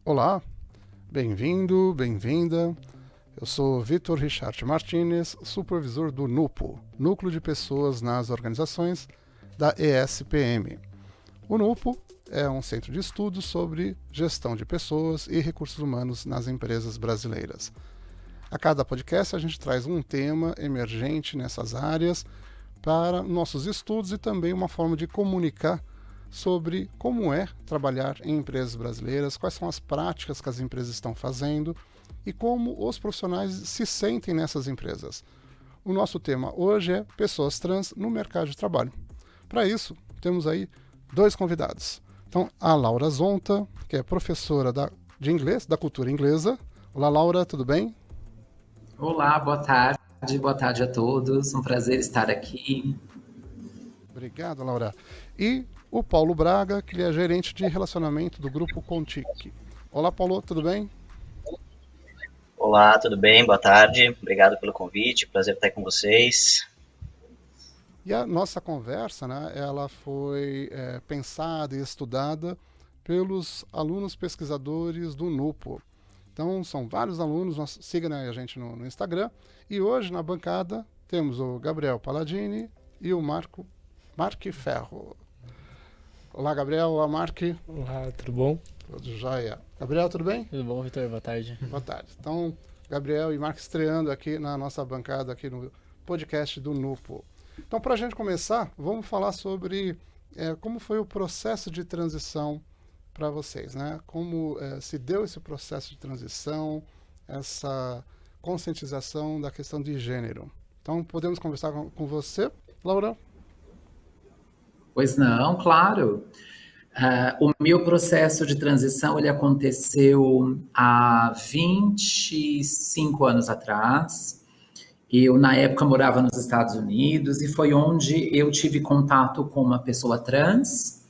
Olá, bem-vindo, bem-vinda. Eu sou Vitor Richard Martinez, supervisor do NUPO, Núcleo de Pessoas nas Organizações da ESPM. O NUPO é um centro de estudos sobre gestão de pessoas e recursos humanos nas empresas brasileiras. A cada podcast a gente traz um tema emergente nessas áreas para nossos estudos e também uma forma de comunicar sobre como é trabalhar em empresas brasileiras, quais são as práticas que as empresas estão fazendo e como os profissionais se sentem nessas empresas. O nosso tema hoje é pessoas trans no mercado de trabalho. Para isso, temos aí dois convidados. Então, a Laura Zonta, que é professora de inglês, da cultura inglesa. Olá, Laura, tudo bem? Olá, boa tarde a todos. Um prazer estar aqui. Obrigado, Laura. E o Paulo Braga, que ele é gerente de relacionamento do Grupo Contic. Olá, Paulo, tudo bem? Olá, tudo bem? Boa tarde. Obrigado pelo convite. Prazer estar com vocês. E a nossa conversa, né, ela foi pensada e estudada pelos alunos pesquisadores do NUPO. Então, são vários alunos, sigam a gente no Instagram. E hoje, na bancada, temos o Gabriel Palladini e o Marco Ferro. Olá, Gabriel. Olá, Mark. Olá, tudo bom? Tudo jóia. Gabriel, tudo bem? Tudo bom, Vitor? Boa tarde. Boa tarde. Então, Gabriel e Mark estreando aqui na nossa bancada, aqui no podcast do NUPO. Então, para a gente começar, vamos falar sobre como foi o processo de transição para vocês, né? Como se deu esse processo de transição, essa conscientização da questão de gênero. Então, podemos conversar com você, Laura? Pois não, claro. O meu processo de transição ele aconteceu há 25 anos atrás. Eu, na época, morava nos Estados Unidos e foi onde eu tive contato com uma pessoa trans,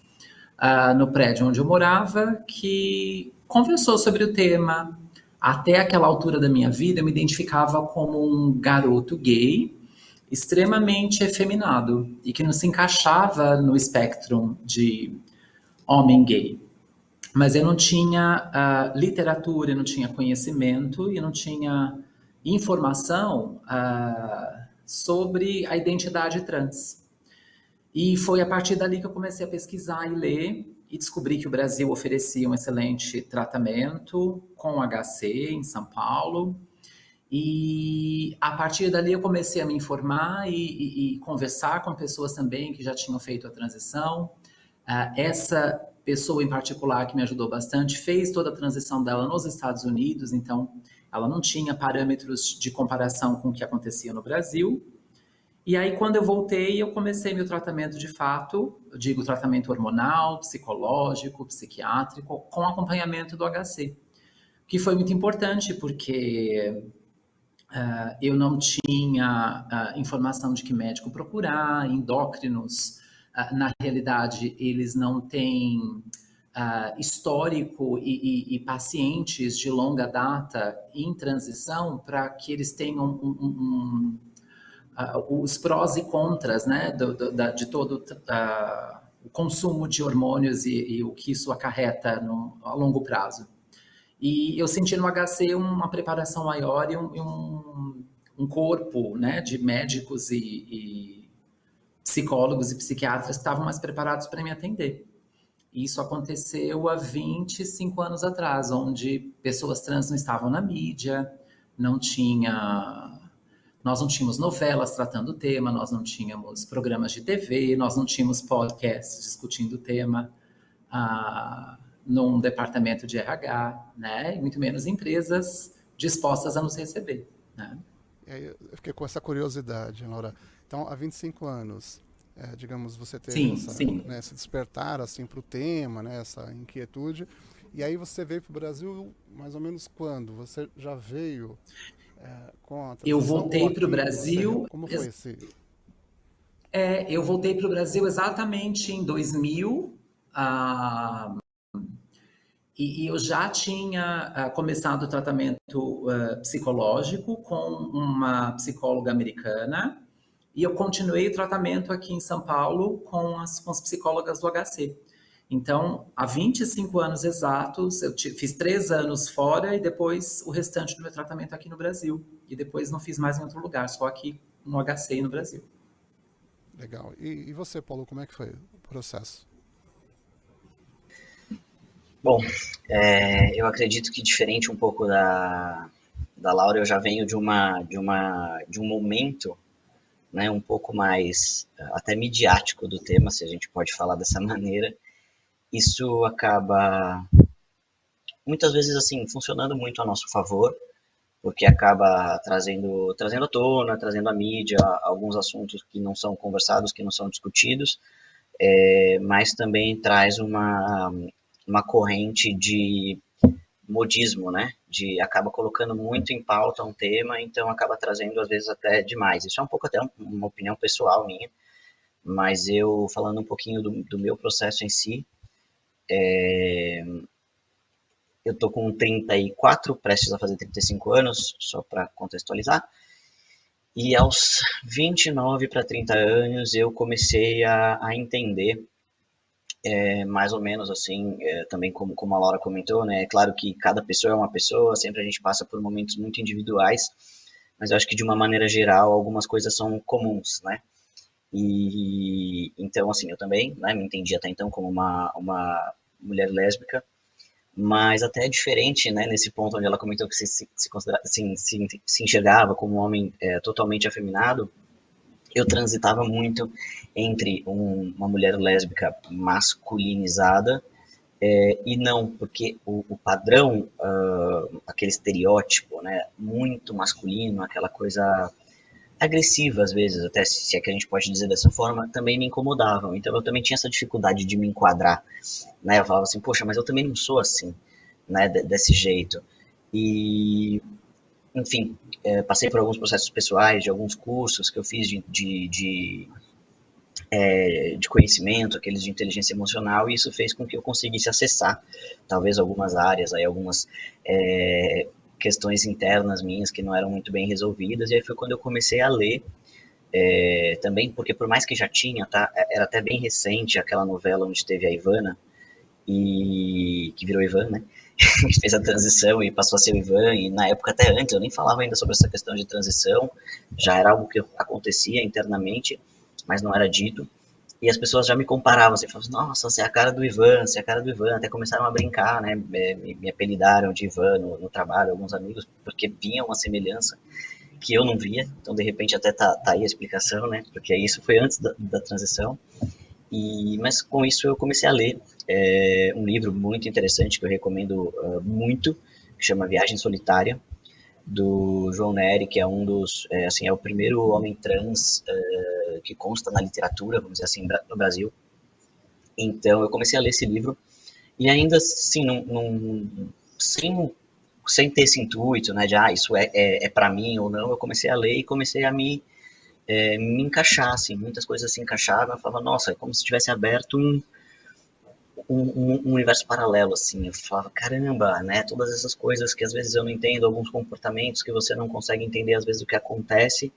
no prédio onde eu morava, que conversou sobre o tema. Até aquela altura da minha vida, eu me identificava como um garoto gay, extremamente efeminado e que não se encaixava no espectro de homem gay. Mas eu não tinha literatura, eu não tinha conhecimento e não tinha informação sobre a identidade trans. E foi a partir dali que eu comecei a pesquisar e ler e descobri que o Brasil oferecia um excelente tratamento com HC em São Paulo. E a partir dali eu comecei a me informar e conversar com pessoas também que já tinham feito a transição. Essa pessoa em particular que me ajudou bastante fez toda a transição dela nos Estados Unidos, então ela não tinha parâmetros de comparação com o que acontecia no Brasil. E aí quando eu voltei, eu comecei meu tratamento de fato, eu digo tratamento hormonal, psicológico, psiquiátrico, com acompanhamento do HC, que foi muito importante porque eu não tinha informação de que médico procurar, endócrinos, na realidade, eles não têm histórico e pacientes de longa data em transição para que eles tenham os prós e contras, né, de todo o consumo de hormônios e o que isso acarreta a longo prazo. E eu senti no HC uma preparação maior e um corpo, né, de médicos e psicólogos e psiquiatras que estavam mais preparados para me atender. E isso aconteceu há 25 anos atrás, onde pessoas trans não estavam na mídia, nós não tínhamos novelas tratando o tema, nós não tínhamos programas de TV, nós não tínhamos podcasts discutindo o tema. Num departamento de RH, né? E muito menos empresas dispostas a nos receber, né? Eu fiquei com essa curiosidade, Laura. Então, há 25 anos, digamos, você teve Sim, sim. esse despertar assim, para o tema, né, essa inquietude. E aí você veio para o Brasil mais ou menos quando? Você já veio com a Eu transição ou voltei para o aqui você... Brasil. Como foi esse... Eu voltei para o Brasil exatamente em 2000. E eu já tinha começado o tratamento psicológico com uma psicóloga americana e eu continuei o tratamento aqui em São Paulo com as psicólogas do HC. Então, há 25 anos exatos, eu fiz 3 anos fora e depois o restante do meu tratamento aqui no Brasil. E depois não fiz mais em outro lugar, só aqui no HC no Brasil. Legal. E você, Paulo, como é que foi o processo? Bom, eu acredito que diferente um pouco da Laura, eu já venho de um momento, né, um pouco mais até midiático do tema, se a gente pode falar dessa maneira. Isso acaba muitas vezes assim funcionando muito a nosso favor, porque acaba trazendo à tona, trazendo à mídia alguns assuntos que não são conversados, que não são discutidos, mas também traz uma corrente de modismo, né? De acaba colocando muito em pauta um tema, então acaba trazendo às vezes até demais. Isso é um pouco até uma opinião pessoal minha, mas eu falando um pouquinho do meu processo em si, eu tô com 34, prestes a fazer 35 anos, só para contextualizar. E aos 29 para 30 anos eu comecei a entender, mais ou menos assim, também como a Laura comentou, né? É claro que cada pessoa é uma pessoa, sempre a gente passa por momentos muito individuais, mas eu acho que de uma maneira geral algumas coisas são comuns, né? E então, assim, eu também, né, me entendi até então como uma mulher lésbica, mas até é diferente, né, nesse ponto onde ela comentou que se enxergava como um homem totalmente afeminado. Eu transitava muito entre uma mulher lésbica masculinizada e não, porque o padrão, aquele estereótipo, né, muito masculino, aquela coisa agressiva às vezes, até se é que a gente pode dizer dessa forma, também me incomodavam. Então eu também tinha essa dificuldade de me enquadrar, né? Eu falava assim, poxa, mas eu também não sou assim, né, desse jeito. E, enfim, passei por alguns processos pessoais, de alguns cursos que eu fiz de conhecimento, aqueles de inteligência emocional, e isso fez com que eu conseguisse acessar, talvez, algumas áreas, aí, algumas questões internas minhas que não eram muito bem resolvidas, e aí foi quando eu comecei a ler, também, porque por mais que já tinha, tá, era até bem recente aquela novela onde teve a Ivana, e que virou Ivan, né? Que fez a transição e passou a ser o Ivan, e na época até antes eu nem falava ainda sobre essa questão de transição, já era algo que acontecia internamente, mas não era dito, e as pessoas já me comparavam, assim, falavam, nossa, você é a cara do Ivan, você é a cara do Ivan, até começaram a brincar, né, me apelidaram de Ivan no trabalho, alguns amigos, porque vinha uma semelhança que eu não via, então de repente até tá aí a explicação, né, porque isso foi antes da transição, mas com isso eu comecei a ler um livro muito interessante que eu recomendo muito, que chama Viagem Solitária, do João Nery, que é um dos, assim, é o primeiro homem trans que consta na literatura, vamos dizer assim, no Brasil. Então eu comecei a ler esse livro e ainda assim, sem ter esse intuito, né, de isso é para mim ou não, eu comecei a ler e comecei a me encaixar, assim, muitas coisas se encaixavam, eu falava, nossa, é como se tivesse aberto um universo paralelo, assim, eu falava, caramba, né, todas essas coisas que às vezes eu não entendo, alguns comportamentos que você não consegue entender às vezes o que acontece,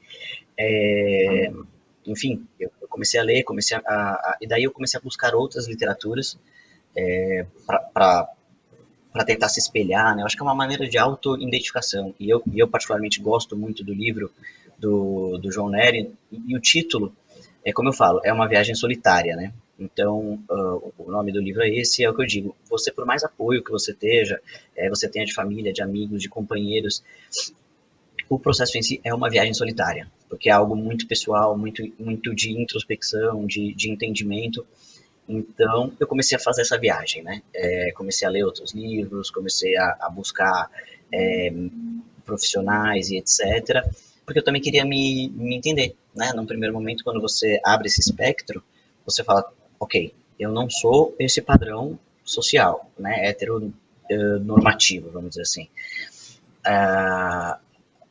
enfim, eu comecei a ler, e daí eu comecei a buscar outras literaturas para tentar se espelhar, né? Eu acho que é uma maneira de auto-identificação. E eu particularmente gosto muito do livro do João Nery, e o título, como eu falo, é uma viagem solitária, né? Então, o nome do livro é esse, é o que eu digo. Você, por mais apoio que você tenha de família, de amigos, de companheiros, o processo em si é uma viagem solitária, porque é algo muito pessoal, muito de introspecção, de entendimento. Então, eu comecei a fazer essa viagem, né? Comecei a ler outros livros, comecei a buscar profissionais e etc., porque eu também queria me entender, né? Num primeiro momento, quando você abre esse espectro, você fala, ok, eu não sou esse padrão social, né? Heteronormativo, vamos dizer assim.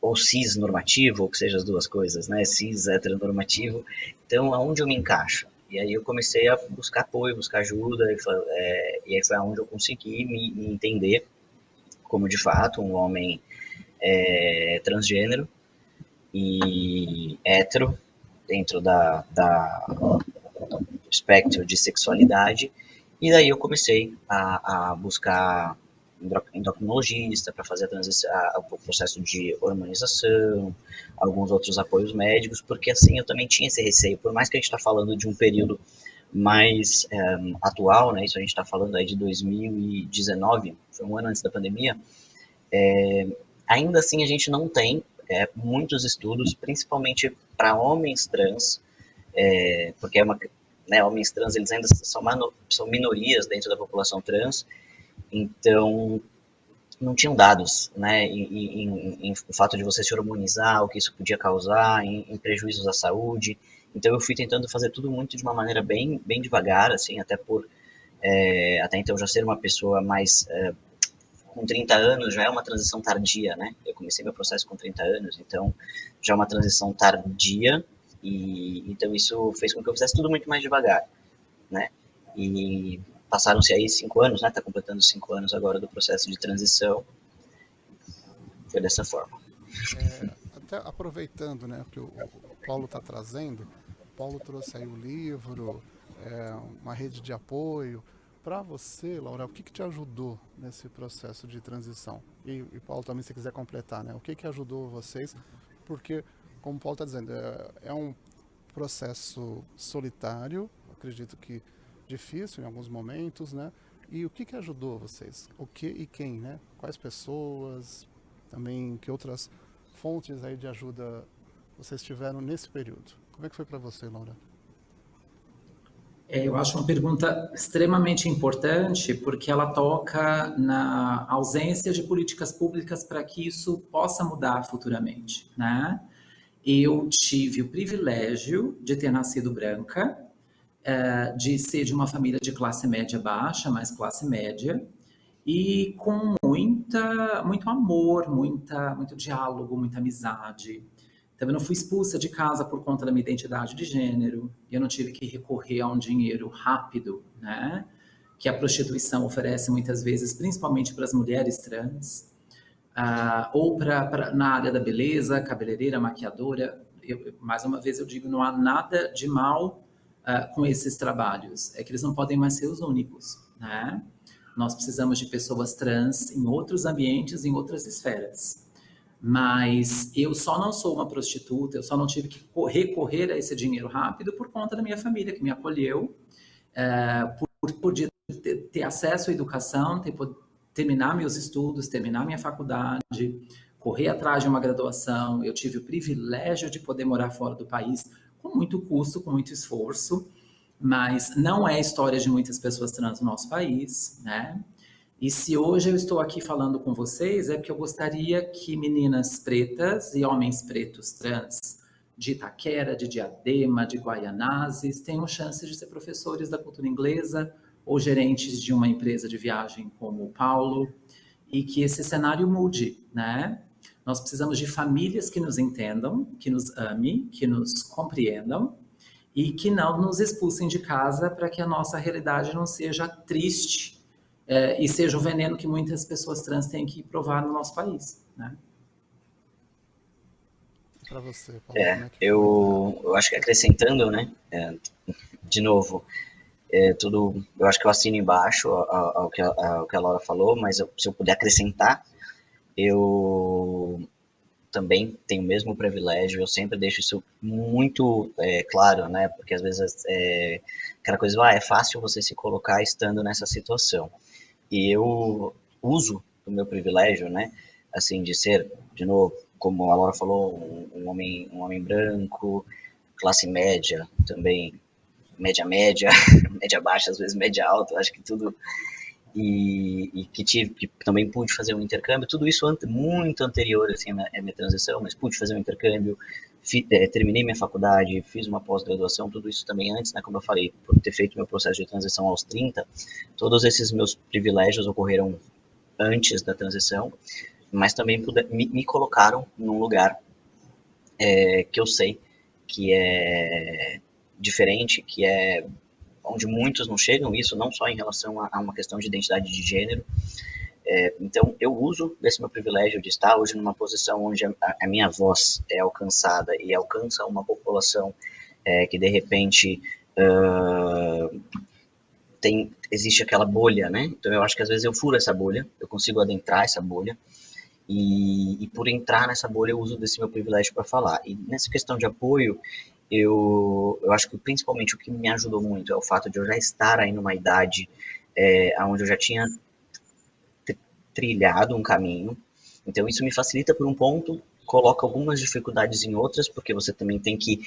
Ou cis normativo, ou que seja as duas coisas, né? Cis heteronormativo. Então, aonde eu me encaixo? E aí eu comecei a buscar apoio, buscar ajuda, e aí foi aonde eu consegui me entender como de fato um homem transgênero e hétero dentro do espectro de sexualidade, E daí eu comecei a buscar endocrinologista para fazer o processo de hormonização, alguns outros apoios médicos, porque assim eu também tinha esse receio, por mais que a gente está falando de um período mais atual, né, isso a gente está falando aí de 2019, foi um ano antes da pandemia, ainda assim a gente não tem muitos estudos, principalmente para homens trans, porque homens trans eles ainda são minorias dentro da população trans, então não tinham dados, né, em o fato de você se hormonizar, o que isso podia causar, em prejuízos à saúde. Então eu fui tentando fazer tudo muito de uma maneira bem devagar, assim, até então já ser uma pessoa mais com 30 anos já é uma transição tardia, né? Eu comecei meu processo com 30 anos, então já é uma transição tardia, e então isso fez com que eu fizesse tudo muito mais devagar, né? E passaram-se aí 5 anos, né? Tá completando 5 anos agora do processo de transição. Foi dessa forma. Até aproveitando, né, o que o Paulo está trazendo, o Paulo trouxe aí o livro, uma rede de apoio. Para você, Laura, o que te ajudou nesse processo de transição? E Paulo, também, se quiser completar, né, o que ajudou vocês? Porque, como o Paulo está dizendo, é um processo solitário, acredito que difícil em alguns momentos, né? E o que ajudou vocês? O que e quem, né? Quais pessoas, também que outras fontes aí de ajuda vocês tiveram nesse período? Como é que foi para você, Laura? Eu acho uma pergunta extremamente importante porque ela toca na ausência de políticas públicas para que isso possa mudar futuramente, né? Eu tive o privilégio de ter nascido branca, de ser de uma família de classe média baixa, mas classe média, e com muito amor, muito diálogo, muita amizade. Então, eu não fui expulsa de casa por conta da minha identidade de gênero, eu não tive que recorrer a um dinheiro rápido, né? Que a prostituição oferece muitas vezes, principalmente para as mulheres trans, ou na área da beleza, cabeleireira, maquiadora. Mais uma vez eu digo, não há nada de mal com esses trabalhos, é que eles não podem mais ser os únicos, né? Nós precisamos de pessoas trans em outros ambientes, em outras esferas. Mas eu só não sou uma prostituta, eu só não tive que recorrer a esse dinheiro rápido por conta da minha família, que me acolheu, por poder ter acesso à educação, terminar meus estudos, terminar minha faculdade, correr atrás de uma graduação. Eu tive o privilégio de poder morar fora do país, com muito custo, com muito esforço, mas não é a história de muitas pessoas trans no nosso país, né? E se hoje eu estou aqui falando com vocês, é porque eu gostaria que meninas pretas e homens pretos trans de Itaquera, de Diadema, de Guaianazes tenham chance de ser professores da cultura inglesa ou gerentes de uma empresa de viagem como o Paulo, e que esse cenário mude, né? Nós precisamos de famílias que nos entendam, que nos amem, que nos compreendam e que não nos expulsem de casa para que a nossa realidade não seja triste e seja o veneno que muitas pessoas trans têm que provar no nosso país, né? Para você, Paulo, como é que foi Eu acho que acrescentando, né, de novo, eu acho que eu assino embaixo ao que a Laura falou, mas se eu puder acrescentar, eu também tenho o mesmo privilégio, eu sempre deixo isso muito claro, né, porque às vezes aquela coisa, é fácil você se colocar estando nessa situação. E eu uso o meu privilégio, né, assim, de ser, de novo, como a Laura falou, um homem branco, classe média, também média, média baixa, às vezes média alta, acho que tudo, e que também pude fazer um intercâmbio, tudo isso muito anterior, assim, à minha transição, mas pude fazer um intercâmbio, terminei minha faculdade, fiz uma pós-graduação, tudo isso também antes, né, como eu falei, por ter feito meu processo de transição aos 30, todos esses meus privilégios ocorreram antes da transição, mas também me colocaram num lugar que eu sei que é diferente, que é onde muitos não chegam, isso não só em relação a uma questão de identidade de gênero. Então, eu uso desse meu privilégio de estar hoje numa posição onde a minha voz é alcançada e alcança uma população que, de repente, existe aquela bolha, né? Então eu acho que às vezes eu furo essa bolha, eu consigo adentrar essa bolha, e por entrar nessa bolha eu uso desse meu privilégio para falar. E nessa questão de apoio, eu acho que principalmente o que me ajudou muito é o fato de eu já estar aí numa idade onde eu já tinha trilhado um caminho. Então isso me facilita por um ponto, coloca algumas dificuldades em outras, porque você também tem que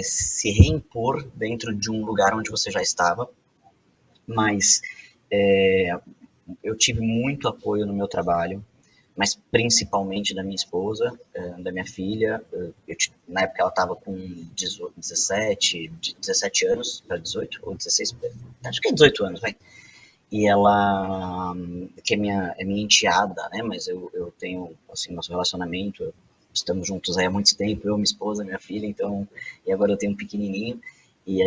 se reimpor dentro de um lugar onde você já estava. Mas eu tive muito apoio no meu trabalho, mas principalmente da minha esposa, da minha filha. Na época ela estava com 17 anos para 18, ou 16, acho que é 18 anos, vai. E ela, que é minha enteada, né, mas eu tenho, assim, nosso relacionamento, estamos juntos aí há muito tempo, eu, minha esposa, minha filha, então, e agora eu tenho um pequenininho, e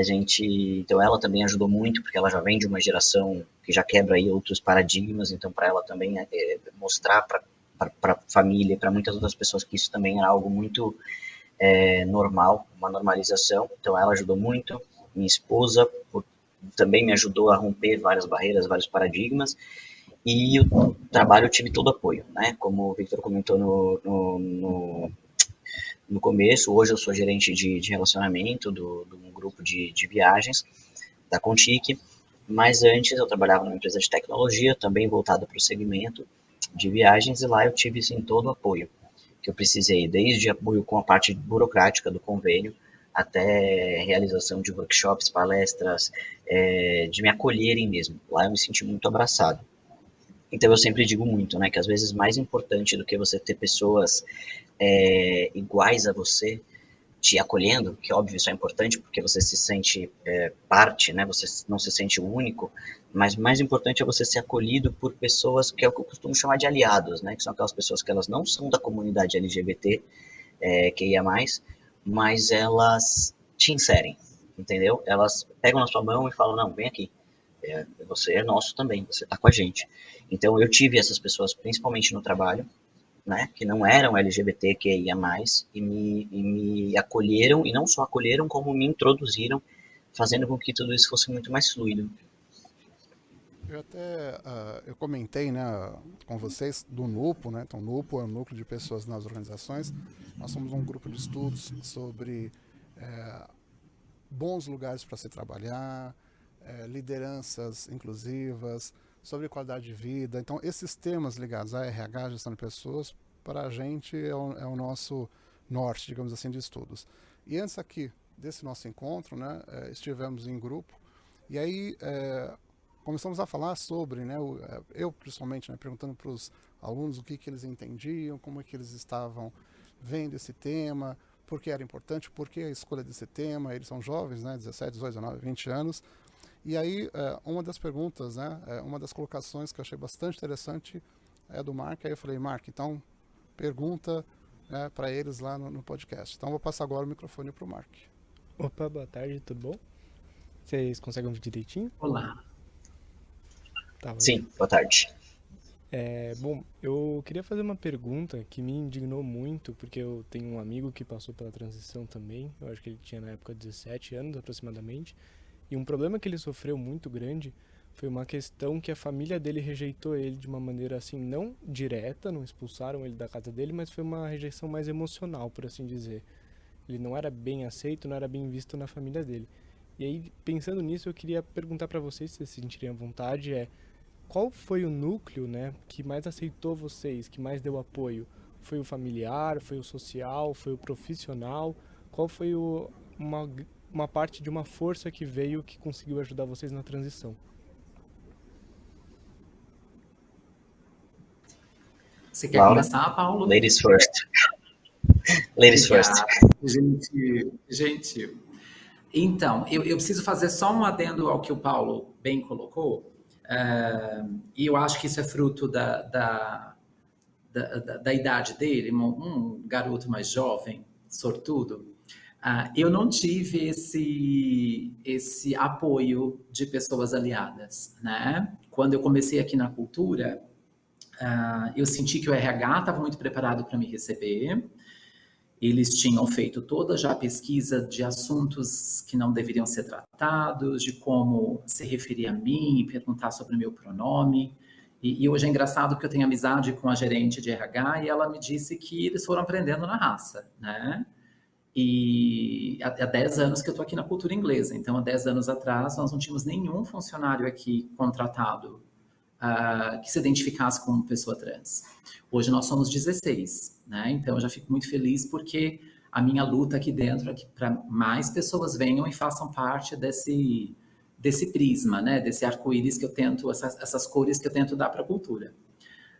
então ela também ajudou muito, porque ela já vem de uma geração que já quebra aí outros paradigmas, então para ela também mostrar para a família e para muitas outras pessoas que isso também era algo muito normal, uma normalização. Então ela ajudou muito, minha esposa também me ajudou a romper várias barreiras, vários paradigmas, e o trabalho eu tive todo apoio, né? Como o Victor comentou no começo, hoje eu sou gerente de relacionamento de um grupo de viagens da Contique, mas antes eu trabalhava numa empresa de tecnologia, também voltada para o segmento de viagens, e lá eu tive sim, todo o apoio que eu precisei, desde apoio com a parte burocrática do convênio, até realização de workshops, palestras, de me acolherem mesmo. Lá eu me senti muito abraçado. Então eu sempre digo muito, né, que às vezes mais importante do que você ter pessoas iguais a você, te acolhendo, que óbvio isso é importante porque você se sente parte, né? Você não se sente único, mas mais importante é você ser acolhido por pessoas que é o que eu costumo chamar de aliados, né? Que são aquelas pessoas que elas não são da comunidade LGBT, que ia mais, mas elas te inserem, entendeu? Elas pegam na sua mão e falam, não, vem aqui, você é nosso também, você está com a gente. Então eu tive essas pessoas principalmente no trabalho, né, que não eram LGBTQIA+, e me acolheram, e não só acolheram, como me introduziram, fazendo com que tudo isso fosse muito mais fluido. Eu comentei, né, com vocês do NUPO, né? Então, o NUPO é o Núcleo de Pessoas nas Organizações. Nós somos um grupo de estudos sobre bons lugares para se trabalhar, lideranças inclusivas, sobre qualidade de vida. Então, esses temas ligados a RH, gestão de pessoas, para a gente é o nosso norte, digamos assim, de estudos. E antes aqui desse nosso encontro, né, estivemos em grupo, e aí começamos a falar sobre, né, eu principalmente, né, perguntando para os alunos o que eles entendiam, como é que eles estavam vendo esse tema, por que era importante, por que a escolha desse tema. Eles são jovens, né, 17, 18, 19, 20 anos. E aí, uma das perguntas, né, uma das colocações que eu achei bastante interessante é do Mark. Aí eu falei, Mark, então pergunta, né, para eles lá no podcast. Então vou passar agora o microfone para o Mark. Opa, boa tarde, tudo bom? Vocês conseguem ouvir direitinho? Olá. Tá ótimo. Sim, boa tarde. Bom, eu queria fazer uma pergunta que me indignou muito, porque eu tenho um amigo que passou pela transição também, eu acho que ele tinha na época 17 anos aproximadamente, e um problema que ele sofreu muito grande foi uma questão que a família dele rejeitou ele de uma maneira assim, não direta, não expulsaram ele da casa dele, mas foi uma rejeição mais emocional, por assim dizer. Ele não era bem aceito, não era bem visto na família dele. E aí, pensando nisso, eu queria perguntar para vocês, se vocês se sentirem à vontade, qual foi o núcleo, né, que mais aceitou vocês, que mais deu apoio? Foi o familiar, foi o social, foi o profissional? Qual foi uma parte de uma força que veio que conseguiu ajudar vocês na transição? Você quer Laura, começar, Paulo? ladies first. Ladies first. Obrigada, gentil. Então, eu preciso fazer só um adendo ao que o Paulo bem colocou, e eu acho que isso é fruto da idade dele, um garoto mais jovem, sortudo. Eu não tive esse apoio de pessoas aliadas, né? Quando eu comecei aqui na cultura, eu senti que o RH estava muito preparado para me receber, Eles tinham feito toda já a pesquisa de assuntos que não deveriam ser tratados, de como se referir a mim, perguntar sobre o meu pronome. E hoje é engraçado porque eu tenho amizade com a gerente de RH e ela me disse que eles foram aprendendo na raça, né? E há 10 anos que eu estou aqui na cultura inglesa, então há 10 anos atrás nós não tínhamos nenhum funcionário aqui contratado que se identificasse como pessoa trans. Hoje nós somos 16, né? Então eu já fico muito feliz porque a minha luta aqui dentro é que para mais pessoas venham e façam parte desse prisma, né? Desse arco-íris que eu tento, essas cores que eu tento dar para a cultura.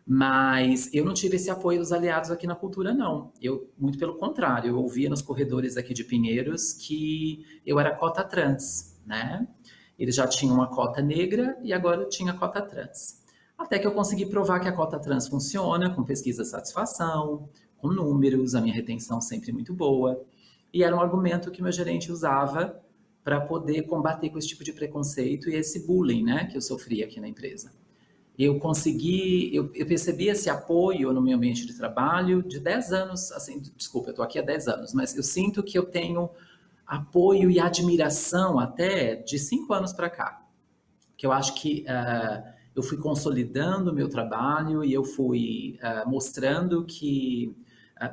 Mas eu não tive esse apoio dos aliados aqui na cultura, não. Eu, muito pelo contrário, eu ouvia nos corredores aqui de Pinheiros que eu era cota trans, né? Eles já tinham uma cota negra e agora eu tinha cota trans. Até que eu consegui provar que a cota trans funciona, com pesquisa de satisfação, com números, a minha retenção sempre muito boa. E era um argumento que meu gerente usava para poder combater com esse tipo de preconceito e esse bullying, né, que eu sofria aqui na empresa. Eu percebi esse apoio no meu ambiente de trabalho de 10 anos, assim, desculpa, eu estou aqui há 10 anos, mas eu sinto que eu tenho apoio e admiração até de 5 anos para cá, que eu acho que eu fui consolidando o meu trabalho e eu fui mostrando que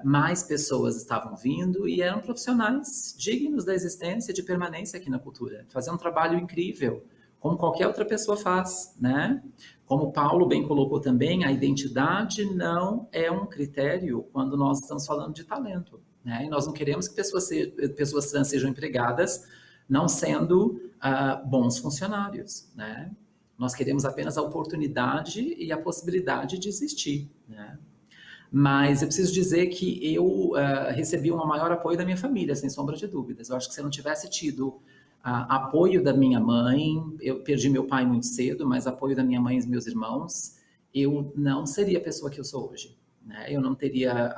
mais pessoas estavam vindo e eram profissionais dignos da existência, de permanência aqui na cultura, fazer um trabalho incrível, como qualquer outra pessoa faz, né? Como o Paulo bem colocou também, a identidade não é um critério quando nós estamos falando de talento, né? E nós não queremos que pessoas trans sejam empregadas não sendo bons funcionários, né? Nós queremos apenas a oportunidade e a possibilidade de existir, né? Mas eu preciso dizer que eu recebi um maior apoio da minha família, sem sombra de dúvidas. Eu acho que se eu não tivesse tido apoio da minha mãe, eu perdi meu pai muito cedo, mas apoio da minha mãe e dos meus irmãos, eu não seria a pessoa que eu sou hoje, né? Eu não teria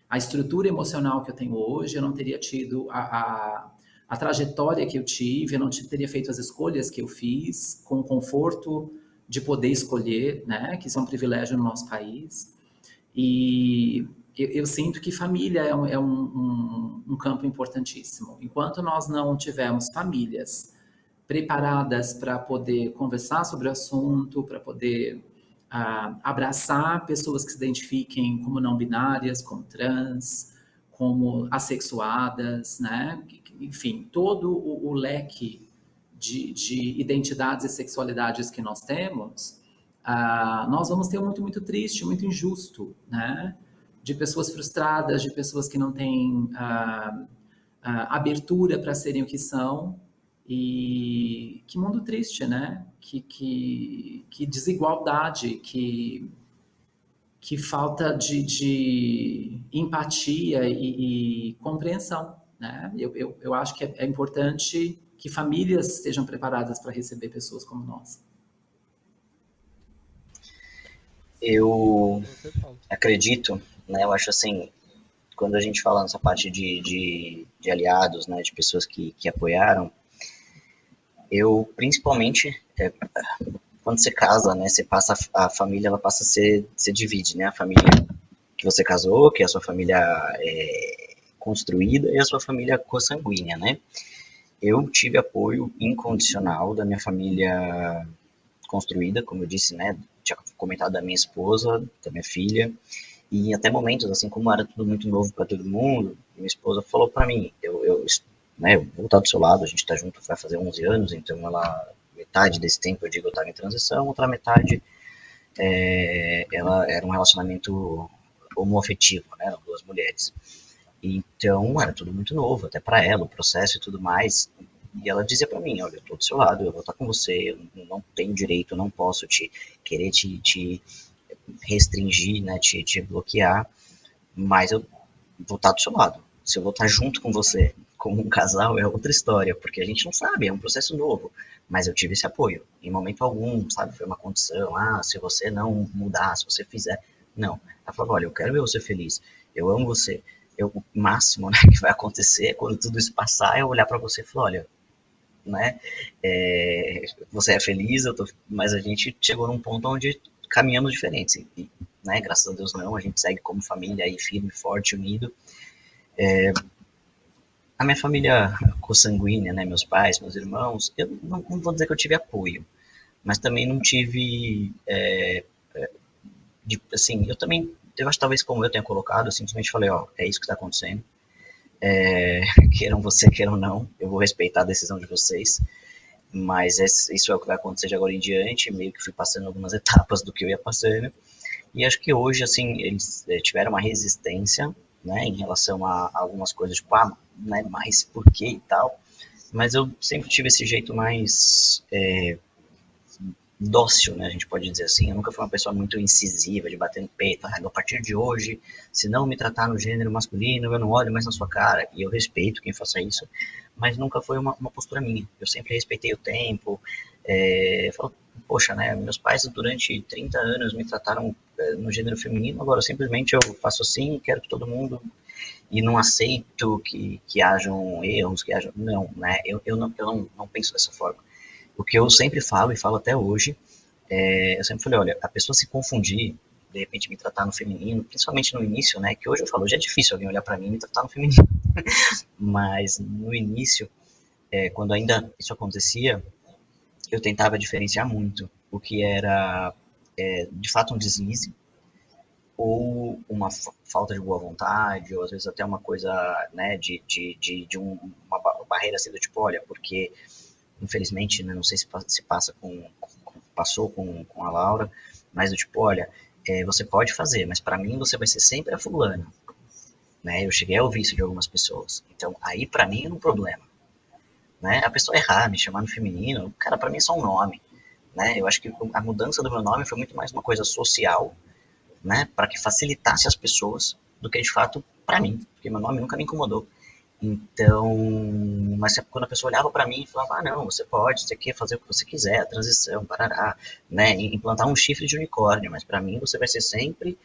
a estrutura emocional que eu tenho hoje, eu não teria tido a trajetória que eu tive, eu não teria feito as escolhas que eu fiz, com o conforto de poder escolher, né? Que isso é um privilégio no nosso país. E eu sinto que família é um campo importantíssimo. Enquanto nós não tivermos famílias preparadas para poder conversar sobre o assunto, para poder abraçar pessoas que se identifiquem como não binárias, como trans, como assexuadas, né? Enfim, todo o leque de identidades e sexualidades que nós temos, nós vamos ter muito, muito triste, muito injusto, né? De pessoas frustradas, de pessoas que não têm abertura para serem o que são. E que mundo triste, né? Que desigualdade, que falta de empatia e compreensão, né? Eu acho que é importante que famílias estejam preparadas para receber pessoas como nós. Eu acredito, né, eu acho assim, quando a gente fala nessa parte de aliados, né, de pessoas que apoiaram, eu principalmente, quando você casa, né, você passa, a família, ela passa a se divide, né, a família que você casou, que é a sua família construída, e a sua família consanguínea, né. Eu tive apoio incondicional da minha família construída, como eu disse, né, tinha comentado da minha esposa, da minha filha, e até momentos, assim, como era tudo muito novo para todo mundo, minha esposa falou para mim, né, eu vou estar do seu lado, a gente tá junto, vai fazer 11 anos, então metade desse tempo, eu digo, eu estava em transição, outra metade, ela era um relacionamento homoafetivo, né, eram duas mulheres. Então, era tudo muito novo, até para ela, o processo e tudo mais. E ela dizia para mim, olha, eu tô do seu lado, eu vou estar com você, eu não tenho direito, eu não posso querer te restringir, né, te bloquear, mas eu vou estar do seu lado. Se eu vou estar junto com você, como um casal, é outra história, porque a gente não sabe, é um processo novo. Mas eu tive esse apoio, em momento algum, sabe, foi uma condição, se você não mudar, se você fizer, não. Ela falou, olha, eu quero ver você feliz, eu amo você, o máximo, né, que vai acontecer quando tudo isso passar é eu olhar para você e falar, olha, né, você é feliz, mas a gente chegou num ponto onde caminhamos diferentes, e, né, graças a Deus não, a gente segue como família aí firme, forte, unido, A minha família consanguínea, né, meus pais, meus irmãos, eu não vou dizer que eu tive apoio, mas também não tive, assim, eu acho que talvez como eu tenha colocado, eu simplesmente falei, ó, é isso que está acontecendo, queiram você, queiram não, eu vou respeitar a decisão de vocês, mas isso é o que vai acontecer de agora em diante, meio que fui passando algumas etapas do que eu ia passando, e acho que hoje, assim, eles tiveram uma resistência, né, em relação a algumas coisas, tipo, né, mas por quê e tal, mas eu sempre tive esse jeito mais dócil, né, a gente pode dizer assim. Eu nunca fui uma pessoa muito incisiva, de bater no peito. A partir de hoje, se não me tratar no gênero masculino, eu não olho mais na sua cara. E eu respeito quem faça isso, mas nunca foi uma postura minha. Eu sempre respeitei o tempo. Falo, poxa, né, meus pais durante 30 anos me trataram no gênero feminino, agora simplesmente eu faço assim, quero que todo mundo e não aceito que hajam erros, que hajam. Não, né? Eu não penso dessa forma. O que eu sempre falo, e falo até hoje, eu sempre falei, olha, a pessoa se confundir, de repente me tratar no feminino, principalmente no início, né? Que hoje eu falo, já é difícil alguém olhar para mim e me tratar no feminino. Mas no início, quando ainda isso acontecia, eu tentava diferenciar muito o que era, de fato, um deslize, ou uma falta de boa vontade, ou às vezes até uma coisa, né, uma barreira assim do tipo, olha, porque infelizmente, né, não sei se passa passou com a Laura, mas do tipo, olha, você pode fazer, mas para mim você vai ser sempre a fulana, né? Eu cheguei a ouvir isso de algumas pessoas. Então, aí para mim era um problema, né? A pessoa errar, me chamar no feminino, cara, para mim é só um nome, né? Eu acho que a mudança do meu nome foi muito mais uma coisa social, né, para que facilitasse as pessoas do que de fato para mim, porque meu nome nunca me incomodou. Então, mas quando a pessoa olhava para mim e falava, não, você pode, você quer fazer o que você quiser, a transição, parará, né, implantar um chifre de unicórnio, mas para mim você vai ser sempre,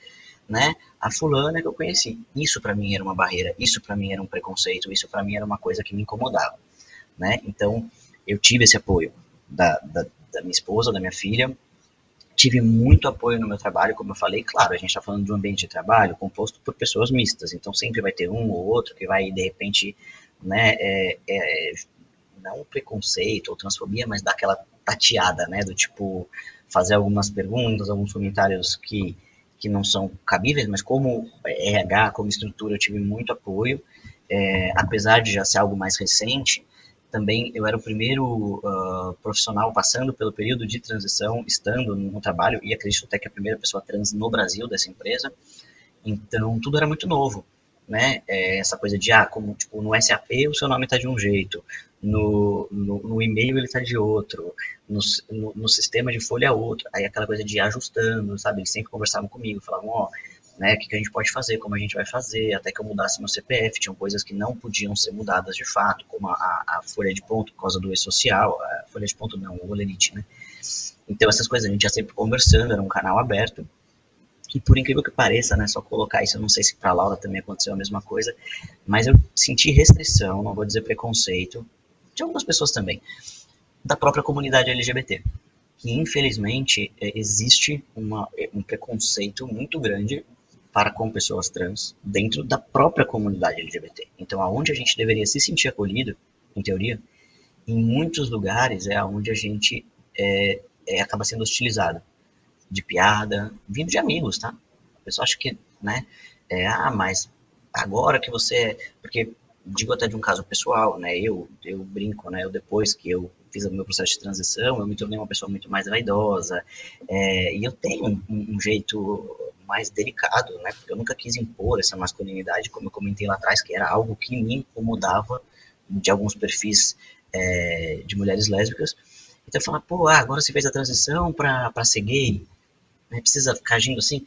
né, a fulana que eu conheci. Isso para mim era uma barreira, isso para mim era um preconceito, isso para mim era uma coisa que me incomodava, né. Então, eu tive esse apoio da minha esposa, da minha filha, tive muito apoio no meu trabalho, como eu falei, claro, a gente está falando de um ambiente de trabalho composto por pessoas mistas, então sempre vai ter um ou outro que vai, de repente, né, não preconceito ou transfobia, mas dar aquela tateada, né, do tipo, fazer algumas perguntas, alguns comentários que não são cabíveis, mas como RH, como estrutura, eu tive muito apoio, apesar de já ser algo mais recente, também eu era o primeiro profissional passando pelo período de transição, estando no trabalho, e acredito até que a primeira pessoa trans no Brasil dessa empresa, então tudo era muito novo, né? Essa coisa de, como tipo, no SAP o seu nome está de um jeito, no e-mail ele está de outro, no sistema de folha outro, aí aquela coisa de ir ajustando, sabe? Eles sempre conversavam comigo, falavam, ó, né, o que a gente pode fazer, como a gente vai fazer, até que eu mudasse meu CPF, tinham coisas que não podiam ser mudadas de fato, como a folha de ponto por causa do e-social, a folha de ponto não, o Olerite, né? Então essas coisas a gente ia sempre conversando, era um canal aberto, e por incrível que pareça, né, só colocar isso, eu não sei se para a Laura também aconteceu a mesma coisa, mas eu senti restrição, não vou dizer preconceito, de algumas pessoas também, da própria comunidade LGBT, que infelizmente existe um preconceito muito grande para com pessoas trans dentro da própria comunidade LGBT. Então, aonde a gente deveria se sentir acolhido, em teoria, em muitos lugares é aonde a gente acaba sendo hostilizado, de piada, vindo de amigos, tá? A pessoa acha que, né, mas agora que você, porque digo até de um caso pessoal, né, eu brinco, né, eu depois que eu fiz o meu processo de transição, eu me tornei uma pessoa muito mais vaidosa, e eu tenho um jeito mais delicado, né, porque eu nunca quis impor essa masculinidade, como eu comentei lá atrás, que era algo que me incomodava de alguns perfis de mulheres lésbicas. Então eu falava, pô, agora você fez a transição para ser gay, né, precisa ficar agindo assim.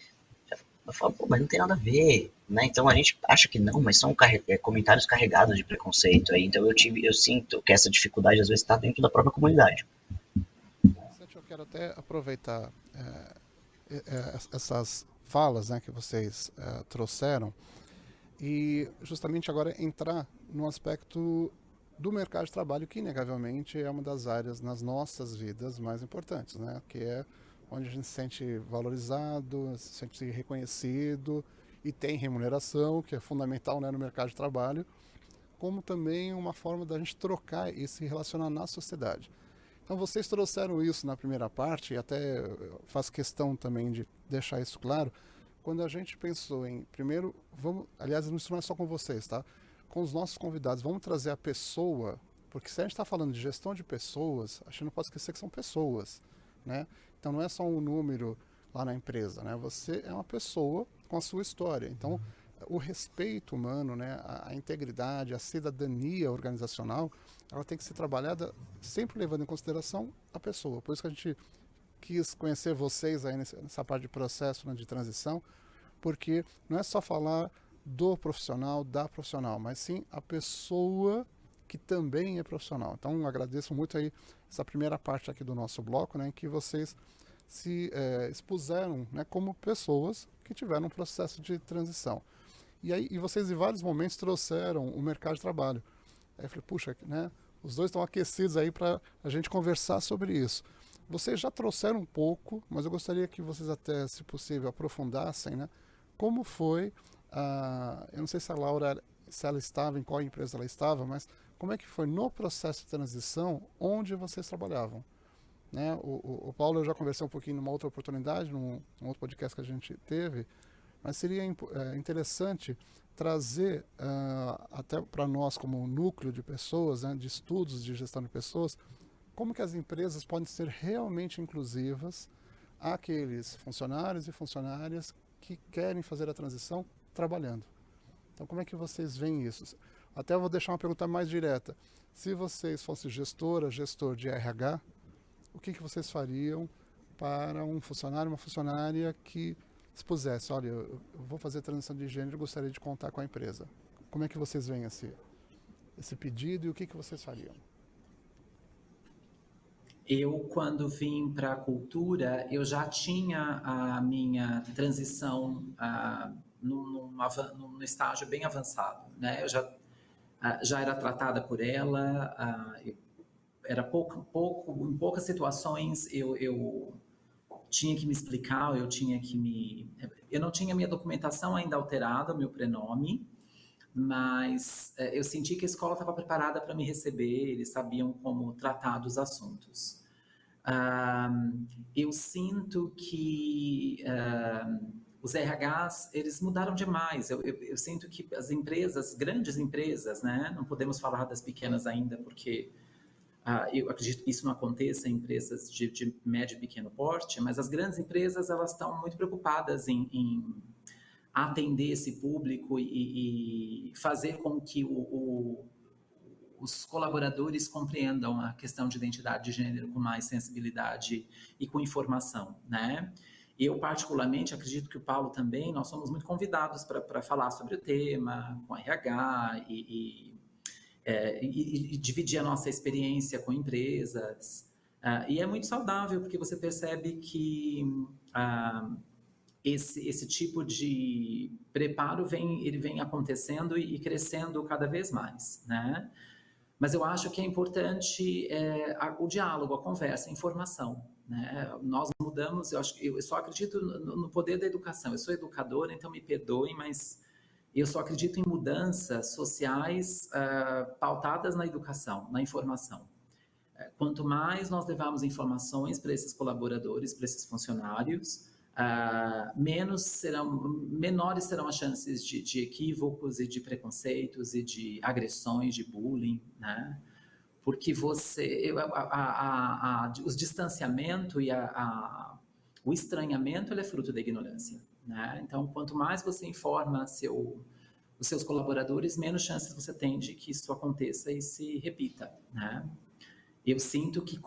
Eu falo, pô, mas não tem nada a ver, né? Então a gente acha que não, mas são comentários carregados de preconceito aí. Então eu sinto que essa dificuldade às vezes está dentro da própria comunidade. Eu quero até aproveitar essas falas, né, que vocês trouxeram e justamente agora entrar no aspecto do mercado de trabalho, que inegavelmente é uma das áreas nas nossas vidas mais importantes, né? Que é onde a gente se sente valorizado, se sente reconhecido e tem remuneração, que é fundamental, né, no mercado de trabalho, como também uma forma da gente trocar e se relacionar na sociedade. Então vocês trouxeram isso na primeira parte, e até eu faço questão também de deixar isso claro, quando a gente pensou em, primeiro, aliás, isso não é só com vocês, tá? Com os nossos convidados, vamos trazer a pessoa, porque se a gente está falando de gestão de pessoas, a gente não pode esquecer que são pessoas, né? Então não é só um número lá na empresa, né? Você é uma pessoa com a sua história. Então o respeito humano, né? A integridade, a cidadania organizacional, ela tem que ser trabalhada sempre levando em consideração a pessoa. Por isso que a gente quis conhecer vocês aí nessa parte de processo, né, de transição, porque não é só falar do profissional, da profissional, mas sim a pessoa que também é profissional. Então agradeço muito aí essa primeira parte aqui do nosso bloco, né, em que vocês se expuseram, né, como pessoas que tiveram um processo de transição. E vocês em vários momentos trouxeram o mercado de trabalho. Aí eu falei, puxa, né, os dois estão aquecidos aí para a gente conversar sobre isso. Vocês já trouxeram um pouco, mas eu gostaria que vocês até, se possível, aprofundassem, né, como foi, eu não sei se a Laura, se ela estava, em qual empresa ela estava, mas como é que foi no processo de transição onde vocês trabalhavam? Né? O Paulo, eu já conversei um pouquinho numa outra oportunidade, num outro podcast que a gente teve, mas seria interessante trazer até para nós como núcleo de pessoas, né, de estudos de gestão de pessoas, como que as empresas podem ser realmente inclusivas àqueles funcionários e funcionárias que querem fazer a transição trabalhando. Então como é que vocês veem isso? Até eu vou deixar uma pergunta mais direta. Se vocês fossem gestor de RH, o que vocês fariam para um funcionário, uma funcionária que expusesse, olha, eu vou fazer transição de gênero e gostaria de contar com a empresa. Como é que vocês veem esse pedido e o que vocês fariam? Eu, quando vim para a cultura, eu já tinha a minha transição num estágio bem avançado, né? Eu já era tratada por ela, era em poucas situações eu tinha que me explicar, eu não tinha minha documentação ainda alterada, meu prenome, mas eu senti que a escola estava preparada para me receber, eles sabiam como tratar dos assuntos. Eu sinto que os RHs, eles mudaram demais. Eu sinto que as empresas, grandes empresas, né, não podemos falar das pequenas ainda, porque eu acredito que isso não aconteça em empresas de médio e pequeno porte, mas as grandes empresas, elas estão muito preocupadas em atender esse público e fazer com que os colaboradores compreendam a questão de identidade de gênero com mais sensibilidade e com informação, né? Eu, particularmente, acredito que o Paulo também, nós somos muito convidados para falar sobre o tema, com a RH e dividir a nossa experiência com empresas. E é muito saudável, porque você percebe que esse tipo de preparo vem acontecendo e crescendo cada vez mais, né? Mas eu acho que é importante o diálogo, a conversa, a informação, né? Nós mudamos, eu só acredito no poder da educação. Eu sou educadora, então me perdoem, mas eu só acredito em mudanças sociais pautadas na educação, na informação. Quanto mais nós levarmos informações para esses colaboradores, para esses funcionários, menores serão as chances de equívocos e de preconceitos e de agressões, de bullying, né? Porque os distanciamento e o estranhamento, ele é fruto da ignorância, né? Então, quanto mais você informa os seus colaboradores, menos chances você tem de que isso aconteça e se repita, né? Eu sinto que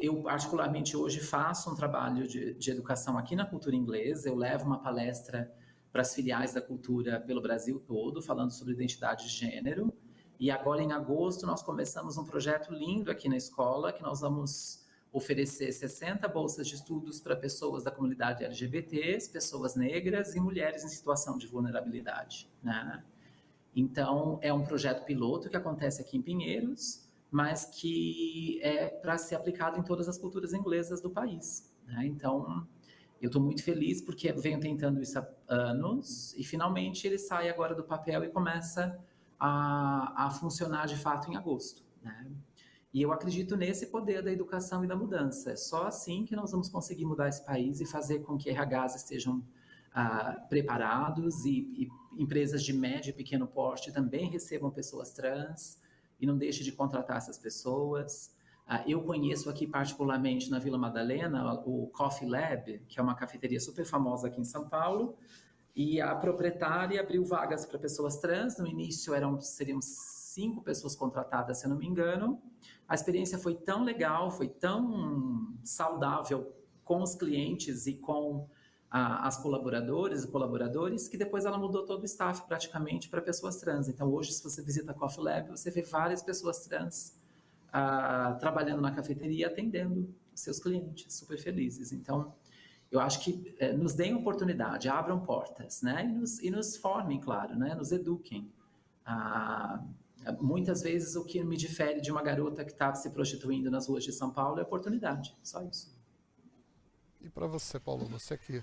eu particularmente hoje faço um trabalho de educação aqui na Cultura Inglesa, eu levo uma palestra para as filiais da cultura pelo Brasil todo, falando sobre identidade de gênero, e agora em agosto nós começamos um projeto lindo aqui na escola, que nós vamos oferecer 60 bolsas de estudos para pessoas da comunidade LGBT, pessoas negras e mulheres em situação de vulnerabilidade, né? Então, é um projeto piloto que acontece aqui em Pinheiros, mas que é para ser aplicado em todas as culturas inglesas do país, né? Então, Eu estou muito feliz porque eu venho tentando isso há anos e finalmente ele sai agora do papel e começa a funcionar de fato em agosto, né? E eu acredito nesse poder da educação e da mudança. É só assim que nós vamos conseguir mudar esse país e fazer com que RHs estejam preparados e empresas de médio e pequeno porte também recebam pessoas trans e não deixem de contratar essas pessoas. Eu conheço aqui particularmente na Vila Madalena o Coffee Lab, que é uma cafeteria super famosa aqui em São Paulo, e a proprietária abriu vagas para pessoas trans. No início seriam 5 pessoas contratadas, se eu não me engano. A experiência foi tão legal, foi tão saudável com os clientes e com as colaboradoras e colaboradores, que depois ela mudou todo o staff praticamente para pessoas trans. Então hoje, se você visita a Coffee Lab, você vê várias pessoas trans trabalhando na cafeteria, atendendo seus clientes, super felizes. Então, eu acho que nos deem oportunidade, abram portas, né? E nos formem, claro, né? Nos eduquem. Muitas vezes o que me difere de uma garota que estava se prostituindo nas ruas de São Paulo é oportunidade, só isso. E para você, Paulo, você que,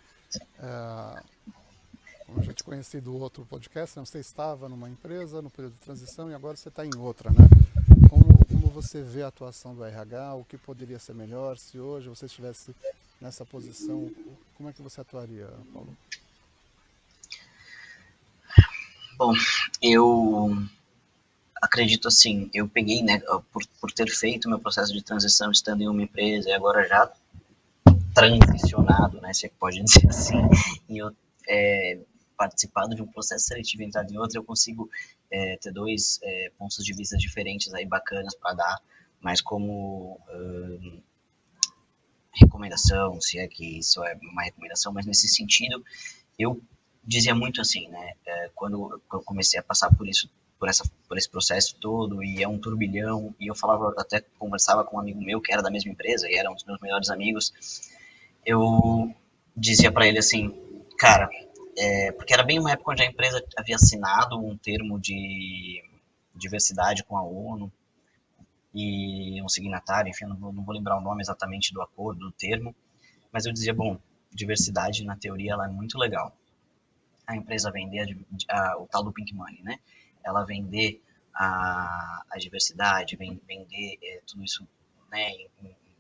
como eu já te conheci do outro podcast, né, você estava numa empresa no período de transição e agora você está em outra, né? Como você vê a atuação do RH, o que poderia ser melhor se hoje você estivesse nessa posição, como é que você atuaria, Paulo? Bom, eu acredito assim, eu peguei, né, por ter feito meu processo de transição estando em uma empresa e agora já transicionado, né, se é que pode dizer assim, e eu participado de um processo seletivo e entrado em outro, eu consigo ter dois pontos de vista diferentes aí bacanas para dar, mas como recomendação, se é que isso é uma recomendação, mas nesse sentido, eu dizia muito assim, né, quando eu comecei a passar por isso, por esse processo todo, e é um turbilhão, e eu falava, até conversava com um amigo meu que era da mesma empresa, e era um dos meus melhores amigos, eu dizia para ele assim, cara, porque era bem uma época onde a empresa havia assinado um termo de diversidade com a ONU, e um signatário, enfim, não vou lembrar o nome exatamente do acordo, do termo, mas eu dizia, bom, diversidade na teoria ela é muito legal. A empresa vender o tal do Pink Money, né? Ela vender a diversidade, vender tudo isso, né?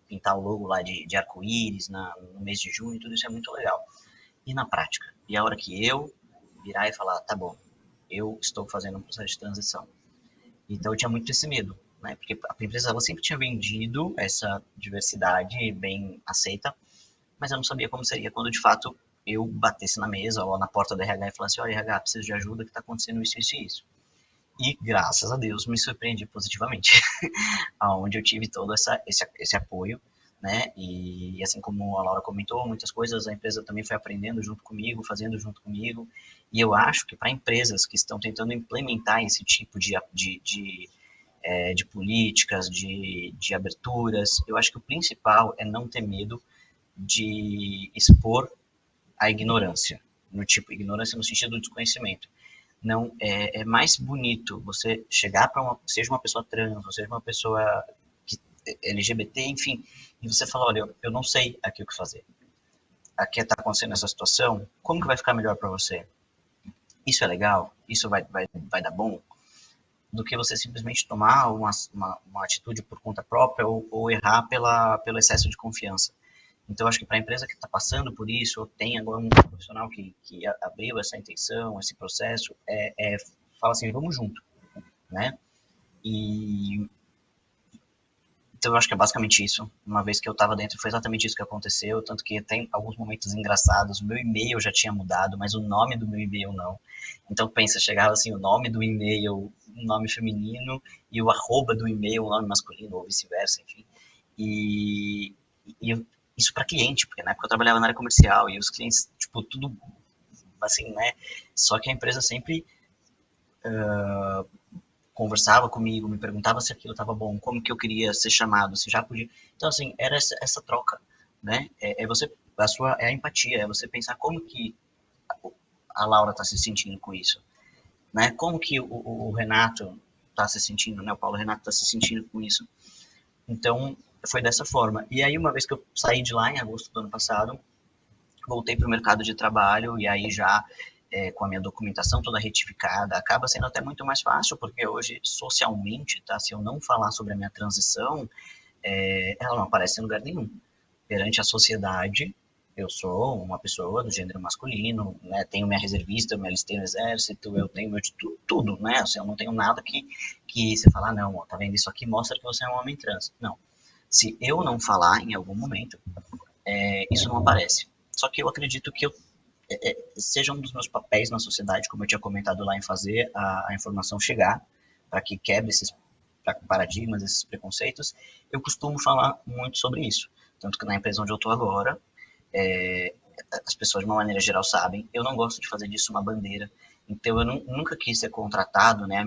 Pintar o logo lá de arco-íris no mês de junho, tudo isso é muito legal. E na prática? E a hora que eu virar e falar, tá bom, eu estou fazendo um processo de transição. Então eu tinha muito esse medo, né? Porque a empresa ela sempre tinha vendido essa diversidade bem aceita, mas eu não sabia como seria quando de fato eu batesse na mesa ou na porta da RH e falasse, olha, RH, preciso de ajuda, que está acontecendo isso, isso e isso. E, graças a Deus, me surpreendi positivamente, aonde eu tive todo esse apoio, né? E assim como a Laura comentou, muitas coisas a empresa também foi aprendendo junto comigo, fazendo junto comigo. E eu acho que para empresas que estão tentando implementar esse tipo de políticas, de aberturas, eu acho que o principal é não ter medo de expor a ignorância, ignorância no sentido do desconhecimento. Não é mais bonito você chegar para seja uma pessoa trans, ou seja uma pessoa LGBT, enfim, e você falar, olha, eu não sei aqui o que fazer. Aqui está acontecendo essa situação, como que vai ficar melhor para você? Isso é legal? Isso vai dar bom? Do que você simplesmente tomar uma atitude por conta própria ou errar pelo excesso de confiança. Então, acho que para a empresa que está passando por isso, ou tem agora um profissional que abriu essa intenção, esse processo, fala assim, vamos junto, né? Então, eu acho que é basicamente isso. Uma vez que eu estava dentro, foi exatamente isso que aconteceu, tanto que tem alguns momentos engraçados. O meu e-mail já tinha mudado, mas o nome do meu e-mail não. Então, pensa, chegava assim, o nome do e-mail, um nome feminino, e o arroba do e-mail, um nome masculino, ou vice-versa, enfim. E isso para cliente, porque na época eu trabalhava na área comercial, e os clientes, tipo, tudo assim, né? Só que a empresa sempre conversava comigo, me perguntava se aquilo estava bom, como que eu queria ser chamado, se já podia. Então, assim, era essa troca, né? É a empatia, é você pensar como que a Laura está se sentindo com isso, né? Como que o Renato está se sentindo, né? O Paulo Renato está se sentindo com isso. Então, foi dessa forma. E aí, uma vez que eu saí de lá, em agosto do ano passado, voltei para o mercado de trabalho e aí já com a minha documentação toda retificada, acaba sendo até muito mais fácil, porque hoje, socialmente, tá, se eu não falar sobre a minha transição, ela não aparece em lugar nenhum. Perante a sociedade, eu sou uma pessoa do gênero masculino, né, tenho minha reservista, eu me alistei no exército, eu tenho meu tudo, né, assim, eu não tenho nada que você fala, não, ó, tá vendo, isso aqui mostra que você é um homem trans. Não. Se eu não falar em algum momento, isso não aparece. Só que eu acredito que seja um dos meus papéis na sociedade, como eu tinha comentado lá, em fazer a informação chegar, para que quebre esses paradigmas, esses preconceitos. Eu costumo falar muito sobre isso. Tanto que na empresa onde eu estou agora, as pessoas de uma maneira geral sabem, eu não gosto de fazer disso uma bandeira. Então eu nunca quis ser contratado, né?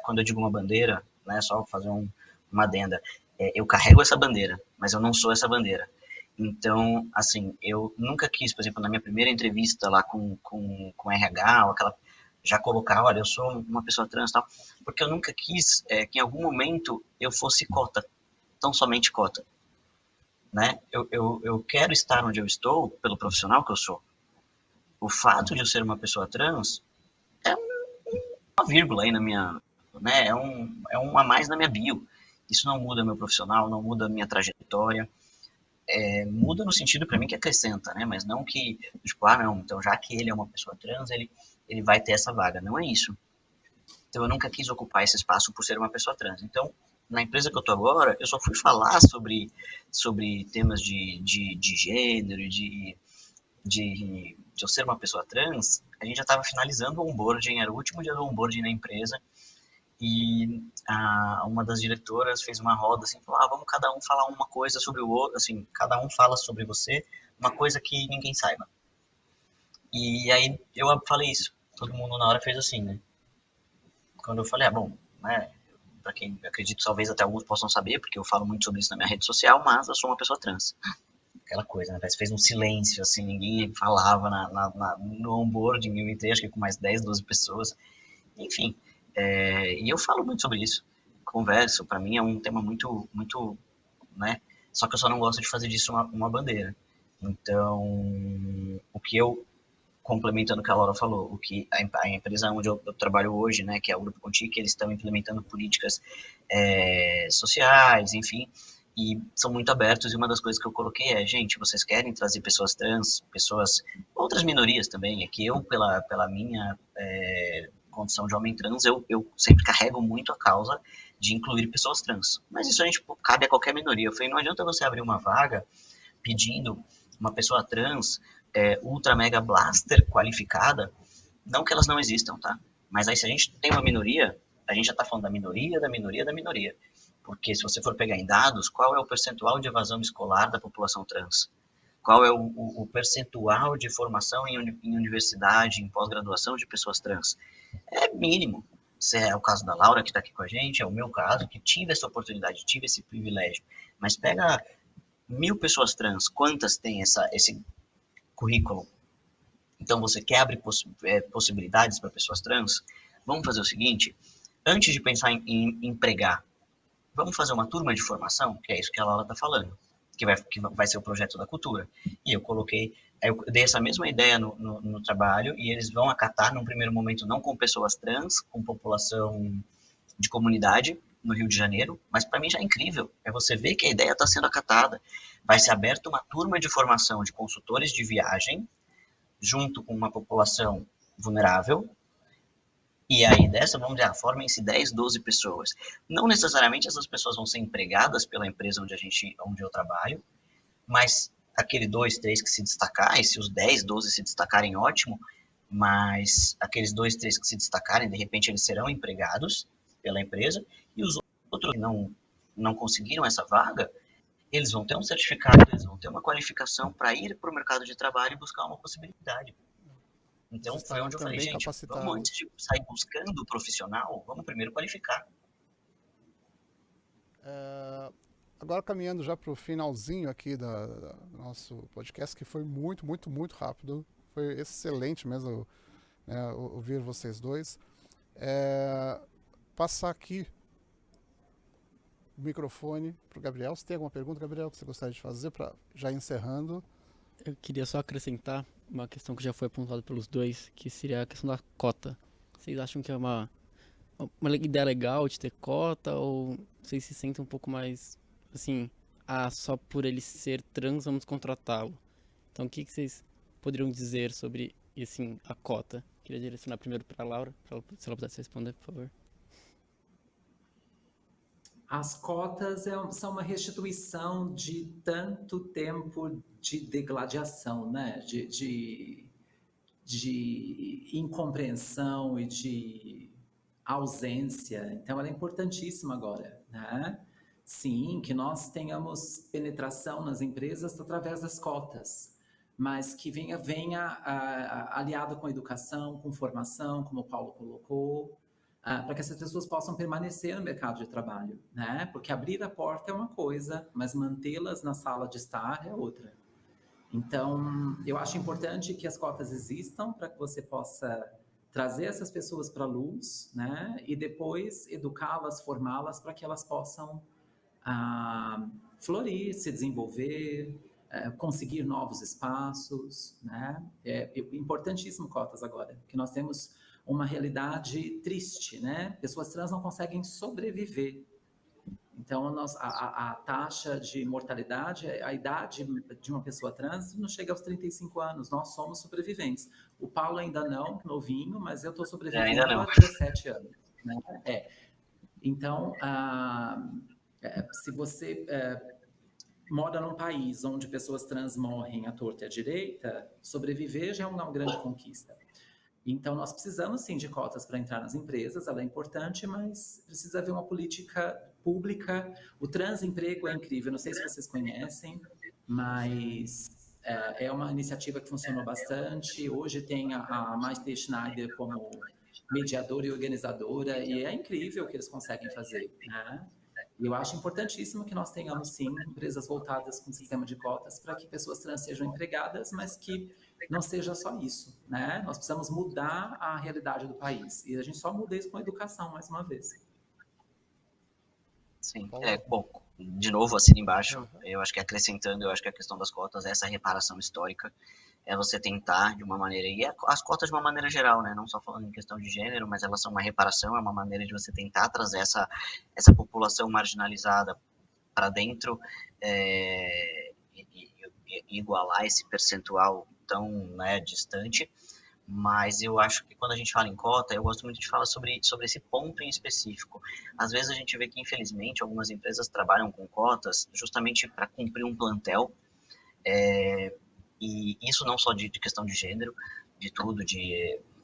Quando eu digo uma bandeira, né, só fazer uma adenda, eu carrego essa bandeira, mas eu não sou essa bandeira. Então, assim, eu nunca quis, por exemplo, na minha primeira entrevista lá com RH, ou aquela, já colocar, olha, eu sou uma pessoa trans e tal, porque eu nunca quis que em algum momento eu fosse cota, tão somente cota, né? Eu quero estar onde eu estou pelo profissional que eu sou. O fato de eu ser uma pessoa trans é uma vírgula aí na minha, né? É um a mais na minha bio. Isso não muda meu profissional, não muda a minha trajetória. Muda no sentido para mim que acrescenta, né? Mas não que, tipo, não, então já que ele é uma pessoa trans, ele vai ter essa vaga. Não é isso. Então eu nunca quis ocupar esse espaço por ser uma pessoa trans. Então, na empresa que eu tô agora, eu só fui falar sobre temas de gênero, de eu ser uma pessoa trans. A gente já estava finalizando o onboarding, era o último dia do onboarding na empresa, e uma das diretoras fez uma roda assim, falou, vamos cada um falar uma coisa sobre o outro, assim, cada um fala sobre você, uma coisa que ninguém saiba. E aí eu falei isso, todo mundo na hora fez assim, né? Quando eu falei, bom, né, para quem eu acredito, talvez até alguns possam saber, porque eu falo muito sobre isso na minha rede social, mas eu sou uma pessoa trans. Aquela coisa, né? Parece que fez um silêncio, assim, ninguém falava no onboarding, eu entrei acho que com mais 10, 12 pessoas. Enfim, e eu falo muito sobre isso, converso, para mim é um tema muito, muito, né? Só que eu só não gosto de fazer disso uma bandeira. Então, o que eu, complementando o que a Laura falou, o que a empresa onde eu trabalho hoje, né, que é o Grupo Conti, que eles estão implementando políticas sociais, enfim, e são muito abertos, e uma das coisas que eu coloquei gente, vocês querem trazer pessoas trans, outras minorias também, é que eu, pela minha condição de homem trans, eu sempre carrego muito a causa de incluir pessoas trans. Mas isso a gente cabe a qualquer minoria. Eu falei, não adianta você abrir uma vaga pedindo uma pessoa trans ultra mega blaster qualificada, não que elas não existam, tá? Mas aí se a gente tem uma minoria, a gente já tá falando da minoria, da minoria, da minoria. Porque se você for pegar em dados, qual é o percentual de evasão escolar da população trans? Qual é o percentual de formação em universidade, em pós-graduação de pessoas trans? É mínimo. Se é o caso da Laura, que está aqui com a gente, é o meu caso, que tive essa oportunidade, tive esse privilégio. Mas pega 1.000 pessoas trans, quantas tem esse currículo? Então, você quer abrir possibilidades para pessoas trans? Vamos fazer o seguinte, antes de pensar em empregar, vamos fazer uma turma de formação, que é isso que a Laura está falando, que vai ser o projeto da cultura. E eu dei essa mesma ideia no trabalho, e eles vão acatar num primeiro momento não com pessoas trans, com população de comunidade no Rio de Janeiro, mas para mim já é incrível, é você ver que a ideia está sendo acatada. Vai ser aberta uma turma de formação de consultores de viagem, junto com uma população vulnerável, e aí dessa, vamos dizer, formem-se 10, 12 pessoas. Não necessariamente essas pessoas vão ser empregadas pela empresa onde eu trabalho, mas aquele 2, 3 que se destacar, e se os 10, 12 se destacarem, ótimo, mas aqueles 2, 3 que se destacarem, de repente eles serão empregados pela empresa, e os outros que não conseguiram essa vaga, eles vão ter um certificado, eles vão ter uma qualificação para ir para o mercado de trabalho e buscar uma possibilidade. Eles Então foi estarão onde eu falei, também gente, vamos antes capacitados. de sair buscando o profissional, vamos primeiro qualificar. Agora caminhando já para o finalzinho aqui do nosso podcast, que foi muito, muito, muito rápido. Foi excelente mesmo, né, ouvir vocês dois. Passar aqui o microfone para o Gabriel. Se tem alguma pergunta, Gabriel, que você gostaria de fazer, para já encerrando? Eu queria só acrescentar uma questão que já foi apontada pelos dois, que seria a questão da cota. Vocês acham que é uma ideia legal de ter cota, ou vocês se sentem um pouco mais, assim, só por ele ser trans vamos contratá-lo? Então, o que vocês poderiam dizer sobre, assim, a cota? Queria direcionar primeiro para a Laura, se ela pudesse responder, por favor. As cotas são uma restituição de tanto tempo de degladiação, né? De incompreensão e de ausência. Então, ela é importantíssima agora, né? Sim, que nós tenhamos penetração nas empresas através das cotas, mas que venha aliado com educação, com formação, como o Paulo colocou, para que essas pessoas possam permanecer no mercado de trabalho, né? Porque abrir a porta é uma coisa, mas mantê-las na sala de estar é outra. Então, eu acho importante que as cotas existam para que você possa trazer essas pessoas para a luz, né? E depois educá-las, formá-las para que elas possam florir, se desenvolver, conseguir novos espaços, né? É importantíssimo cotas agora, que nós temos uma realidade triste, né? Pessoas trans não conseguem sobreviver. Então, a taxa de mortalidade, a idade de uma pessoa trans não chega aos 35 anos. Nós somos sobreviventes. O Paulo ainda não, novinho, mas eu estou Ainda sobrevivendo não. há 17 anos. Né? Então, se você mora num país onde pessoas trans morrem à torta e à direita, sobreviver já é uma grande conquista. Então, nós precisamos, sim, de cotas para entrar nas empresas, ela é importante, mas precisa haver uma política pública. O transemprego é incrível, não sei se vocês conhecem, mas é uma iniciativa que funcionou bastante. Hoje tem a Maite Schneider como mediadora e organizadora, e é incrível o que eles conseguem fazer, né? E eu acho importantíssimo que nós tenhamos, sim, empresas voltadas com sistema de cotas para que pessoas trans sejam empregadas, mas que não seja só isso, né? Nós precisamos mudar a realidade do país. E a gente só muda isso com a educação, mais uma vez. Sim, Paulo? bom, de novo, assina embaixo, Aham. eu acho que acrescentando, eu acho que a questão das cotas, essa reparação histórica, é você tentar de uma maneira, e as cotas de uma maneira geral, né, não só falando em questão de gênero, mas elas são uma reparação, é uma maneira de você tentar trazer essa população marginalizada para dentro, e igualar esse percentual tão, né, distante. Mas eu acho que quando a gente fala em cota, eu gosto muito de falar sobre esse ponto em específico. Às vezes a gente vê que, infelizmente, algumas empresas trabalham com cotas justamente para cumprir um plantel, e isso não só de questão de gênero, de tudo,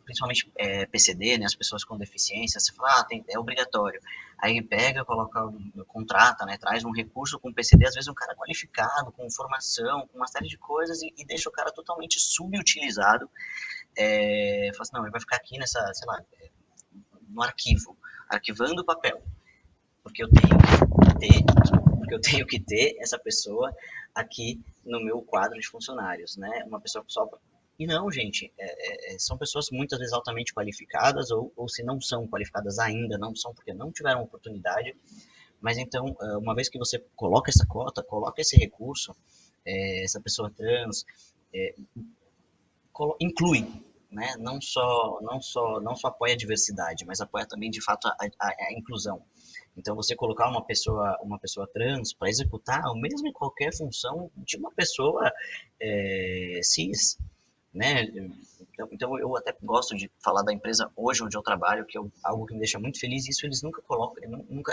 principalmente PCD, né, as pessoas com deficiência, você fala, é obrigatório. Aí pega, coloca, contrata, né, traz um recurso com PCD, às vezes um cara qualificado, com formação, com uma série de coisas, e deixa o cara totalmente subutilizado. Fala assim, não, ele vai ficar aqui nessa, sei lá, no arquivo, arquivando o papel, porque eu tenho que ter essa pessoa aqui no meu quadro de funcionários, né? Uma pessoa só. E não, gente, são pessoas muitas vezes altamente qualificadas, ou se não são qualificadas ainda, não são porque não tiveram oportunidade. Mas então, uma vez que você coloca essa cota, coloca esse recurso, essa pessoa trans, inclui, né? Não só apoia a diversidade, mas apoia também de fato a inclusão. Então, você colocar uma pessoa trans para executar o mesmo em qualquer função de uma pessoa cis, né? Então, eu até gosto de falar da empresa hoje onde eu trabalho, que é algo que me deixa muito feliz, e isso eles nunca colocam,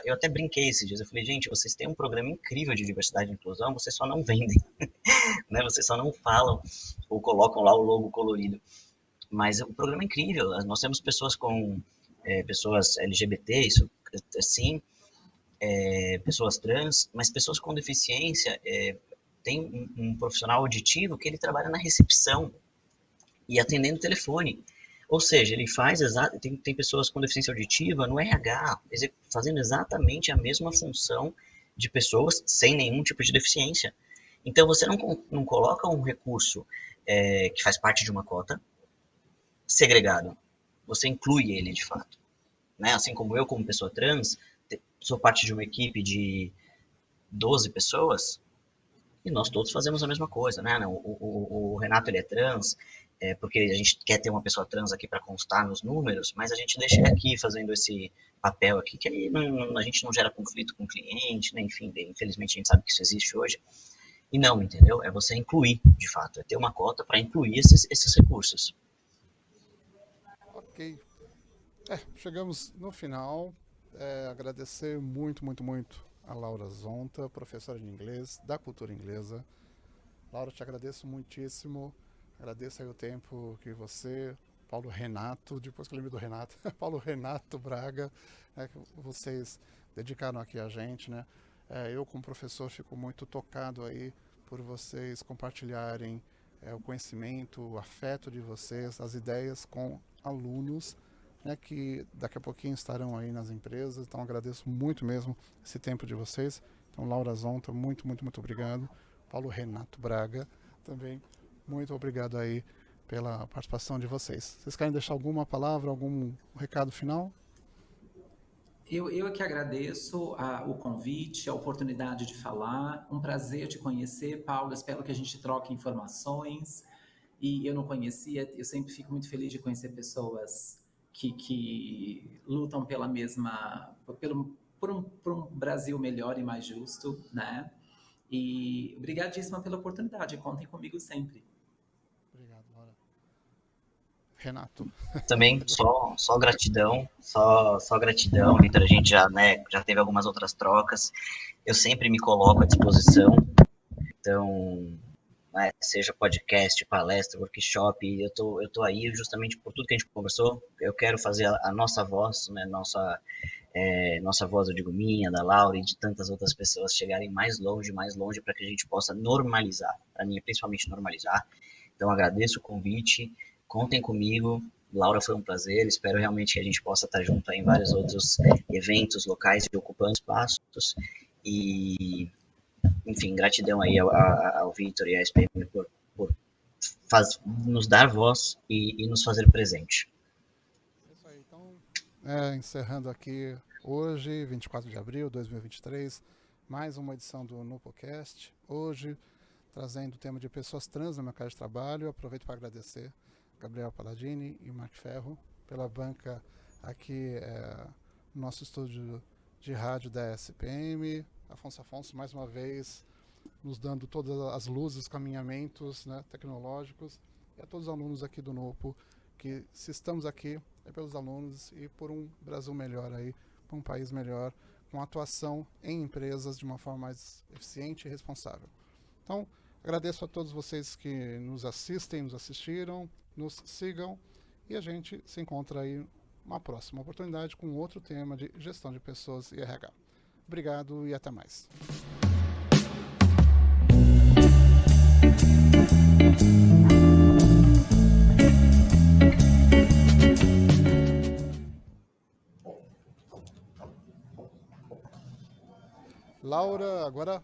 eu até brinquei esses dias, eu falei, gente, vocês têm um programa incrível de diversidade e inclusão, vocês só não vendem, né? Vocês só não falam ou colocam lá o logo colorido. Mas o programa é incrível, nós temos pessoas com pessoas LGBT, isso sim, pessoas trans, mas pessoas com deficiência, tem um profissional auditivo que ele trabalha na recepção e atendendo o telefone. Ou seja, ele faz tem pessoas com deficiência auditiva no RH, fazendo exatamente a mesma função de pessoas sem nenhum tipo de deficiência. Então você não coloca um recurso que faz parte de uma cota segregado. Você inclui ele de fato. Né? Assim como eu, como pessoa trans, sou parte de uma equipe de 12 pessoas, e nós todos fazemos a mesma coisa, né? O Renato, ele é trans, porque a gente quer ter uma pessoa trans aqui para constar nos números, mas a gente deixa ele aqui fazendo esse papel aqui, que aí a gente não gera conflito com o cliente, né? Enfim, infelizmente a gente sabe que isso existe hoje. E não, entendeu? É você incluir, de fato, é ter uma cota para incluir esses recursos. Ok. Chegamos no final. Agradecer muito, muito, muito a Laura Zonta, professora de inglês, da cultura inglesa. Laura, te agradeço muitíssimo. Agradeço aí o tempo que você, Paulo Renato, depois que eu lembro do Renato, Paulo Renato Braga, que vocês dedicaram aqui a gente, né? Eu, como professor, fico muito tocado aí por vocês compartilharem o conhecimento, o afeto de vocês, as ideias com alunos, né, que daqui a pouquinho estarão aí nas empresas. Então agradeço muito mesmo esse tempo de vocês. Então, Laura Zonta, muito, muito, muito obrigado. Paulo Renato Braga, também muito obrigado aí pela participação de vocês. Vocês querem deixar alguma palavra, algum recado final? Eu é que agradeço o convite, a oportunidade de falar. Um prazer te conhecer, Paulo. Espero que a gente troque informações. E eu não conhecia, eu sempre fico muito feliz de conhecer pessoas que lutam pela mesma, por um Brasil melhor e mais justo, né? E obrigadíssima pela oportunidade. Contem comigo sempre. Obrigado, Laura. Renato. Também só gratidão, só gratidão, Vitor. A gente já teve algumas outras trocas. Eu sempre me coloco à disposição. Então, seja podcast, palestra, workshop, eu tô aí justamente por tudo que a gente conversou. Eu quero fazer a nossa voz, né, nossa voz, eu digo minha, da Laura e de tantas outras pessoas chegarem mais longe, para que a gente possa normalizar, para mim, principalmente normalizar. Então, agradeço o convite, contem comigo. Laura, foi um prazer, espero realmente que a gente possa estar junto em vários outros eventos locais e ocupando espaços. E, enfim, gratidão aí ao Vitor e à SPM por nos dar voz e nos fazer presente. É isso aí, então, encerrando aqui hoje, 24 de abril de 2023, mais uma edição do NupoCast. Hoje, trazendo o tema de pessoas trans no mercado de trabalho. Aproveito para agradecer Gabriel Palladini e Mark Ferro pela banca aqui no nosso estúdio de rádio da SPM. Afonso, mais uma vez, nos dando todas as luzes, caminhamentos, né, tecnológicos. E a todos os alunos aqui do Nupo, que se estamos aqui é pelos alunos e por um Brasil melhor aí, por um país melhor, com atuação em empresas de uma forma mais eficiente e responsável. Então, agradeço a todos vocês que nos assistem, nos assistiram, nos sigam, e a gente se encontra aí uma próxima oportunidade com outro tema de gestão de pessoas e RH. Obrigado e até mais. Laura, agora